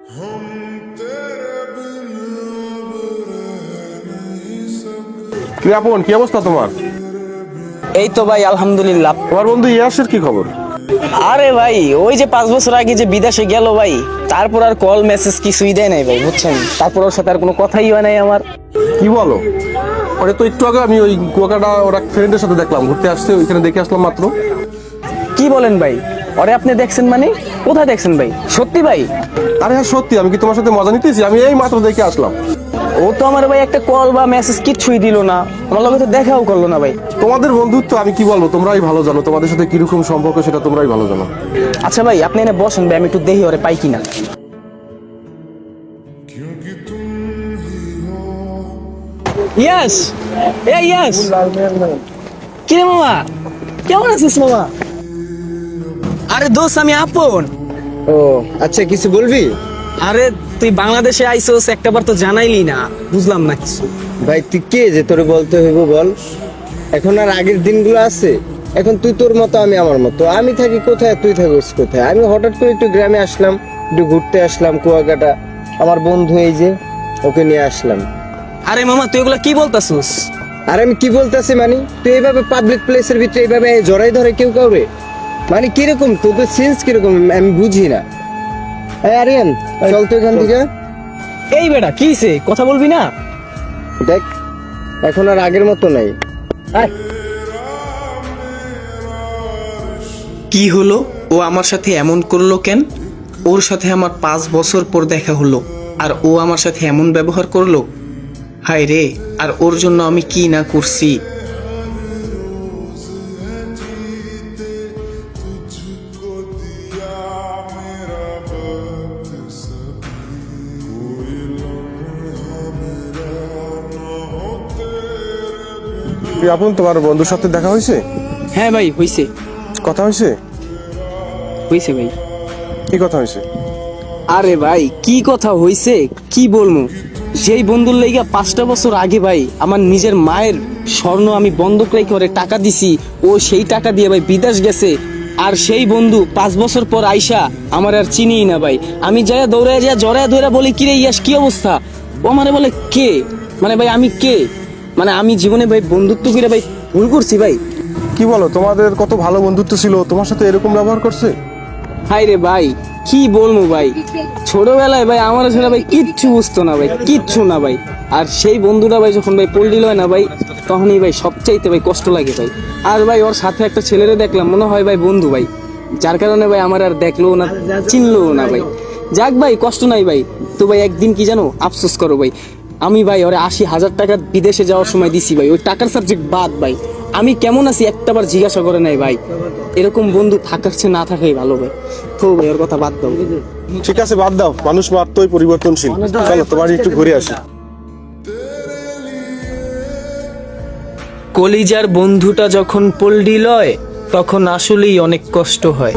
কি আপন, কি অবস্থা তোমার? এই তো ভাই আলহামদুলিল্লাহ। তোমার বন্ধু ইয়াসের কি খবর? আরে ভাই ওই যে 5 বছর আগে যে বিদেশে গেল ভাই, তারপর আর কল মেসেজ কিছুই দেয় নাই ভাই, বুঝছেন? তারপর ওর সাথে আর কোনো কথাই হয় নাই আমার। কি বলো? ওরে তো একটু আগে আমি ওই কুয়াকাটা ওরা ফ্রেন্ডের সাথে দেখলাম, ঘুরতে আসছে, ওইখানে দেখে আসলাম মাত্র। কি বলেন ভাই? ওরে আপনি দেখছেন মানে? কোথায় দেখছেন ভাই? সত্যি ভাই? আরে হ্যাঁ সত্যি, আমি কি তোমার সাথে মজা নিতেছি? আমি এই মাত্র দেখে আসলাম। ও তো আমার ভাই একটা কল বা মেসেজ কিছুই দিল না, আমার লগে তো দেখাও করলো না ভাই। তোমাদের বন্ধুত্ব আমি কি বলবো, তোমরাই ভালো জানো, তোমাদের সাথে কিরকম সম্পর্ক সেটা তোমরাই ভালো জানো। আচ্ছা ভাই আপনি এনে বসেন ভাই, আমি একটু দেখি ওরে পাই কিনা। ইয়াস, এ ইয়াস, কি রে মামা, কেমন আছিস মামা? আরে দোস্ত আমি আপন। ও আচ্ছা, কিছু বলবি? আরে তুই বাংলাদেশে আইসোস একটাবার তো জানাইলি না, বুঝলাম না কিছু। ভাই তুই কে যে তোরে বলতে হইব বল? এখন আর আগের দিনগুলো আছে? এখন তুই তোর মতো, আমি আমার মতো। আমি থাকি কোথায়, তুই থাকিস কোথায়? আমি হঠাৎ করে একটু গ্রামে আসলাম, একটু ঘুরতে আসলাম কুয়াকাটা। আমার বন্ধু এই যে, ওকে নিয়ে আসলাম। আরে মামা তুই এগুলা কি বলতাছিস? আর আমি কি বলতেছি মানে, তুই এইভাবে পাবলিক প্লেসের ভিতরে এইভাবে জড়াই ধরে কেউ কাউরে, মানে কিরকম তোদের সেন্স কিরকম আমি বুঝি না। এই আরিয়ান চল তো এখান থেকে। এই বেটা কিছে, কথা বলবি না? দেখ এখন আর আগের মতো নাই। আয়। কি হলো? ও আমার সাথে এমন করলো কেন? ওর সাথে আমার 5 বছর পর দেখা হলো, আর ও আমার সাথে এমন ব্যবহার করলো। হায় রে, আর ওর জন্য আমি কি না করছি। কি আপন, তোমার বন্ধুর সাথে দেখা হয়েছে? হ্যাঁ ভাই হইছে, কথা হয়েছে? হইছে ভাই। কি কথা হয়েছে? আরে ভাই কি কথা হইছে কি বলবো, যেই বন্ধুর লাইগা 5টা বছর আগে ভাই আমার নিজের মায়ের স্বর্ণ আমি বন্ধক রেখে ওরে টাকা দিছি, ও সেই টাকা দিয়ে ভাই বিদেশ গেছে। আর সেই বন্ধু 5 বছর পর আইসা আমার আর চিনিই না ভাই। আমি যাই দৌড়ায় যা জড়ায় ধরে বলি কিরে ইয়াস কি অবস্থা, ও মানে বলে কে, মানে ভাই আমি কে, মানে আমি জীবনে ভাই বন্ধুত্ব করে ভাই ভুল করছি ভাই। কি বলো, তোমাদের কত ভালো বন্ধুত্ব ছিল, তোমার সাথে এরকম ব্যবহার করছে? হাই রে ভাই কি বলবো ভাই, ছোটবেলায় ভাই আমার ছেলে ভাই কিচ্ছু বুঝতো না ভাই, কিচ্ছু না ভাই। আর সেই বন্ধুটা ভাই যখন ভাই পল্ডিল হয় না ভাই, তখনই ভাই সবচাইতে ভাই কষ্ট লাগে ভাই। আর ভাই ওর সাথে একটা ছেলেরে দেখলাম, মনে হয় ভাই বন্ধু ভাই, যার কারণে ভাই আমার আর দেখলো না, চিনলো না ভাই। যাক ভাই কষ্ট নাই ভাই, তো ভাই একদিন কি জানো আফসোস করো ভাই, আমি ভাই ওরে 80,000 টাকা বিদেশে যাওয়ার সময় দিছি ভাই, ওই টাকার সাবজেক্ট বাদ ভাই, আমি কেমন আছি একটাবার জিজ্ঞাসা করে নাই ভাই। এরকম বন্ধু থাকার চেয়ে না থাকাই ভালো ভাই। তো ভাই ওর কথা বাদ দাও। ঠিক আছে বাদ দাও, মানুষ মাত্রই পরিবর্তনশীল। চলো তোমার একটু ঘুরে আসি। কলিজার বন্ধুটা যখন পল্ডি লয়, তখন আসলেই অনেক কষ্ট হয়।